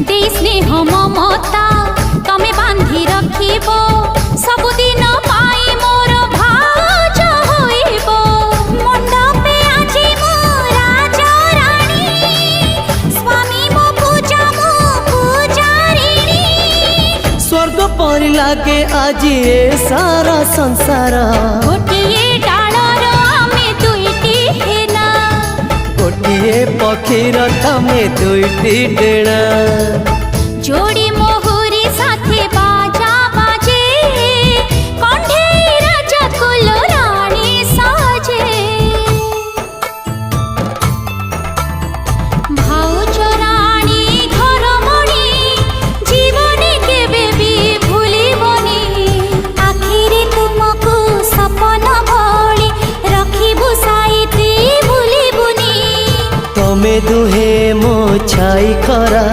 दे स्नेह ममता तमे बांधी रखिबो सबुदिन पाई मोर भाज होइबो मंडपे आजी मो राजा रानी स्वामी मो पूजा मो पूजारिणी स्वर्ग परि लागे आज ए सारा संसार गोटिए डालर आमे दुईटी हेना गोटिए पक्षीर तमे दुईटी डेणा जोड़ी मोहुरी साथे बाजा बाजे कंठे राजा कुल रानी साजे भाउज रानी घरमणी जीवने केबे भी भूलिबनी आखिरी तुमको सपन भली रखिबु साइती भूलिबुनी तमे दुहे मो छाई खरा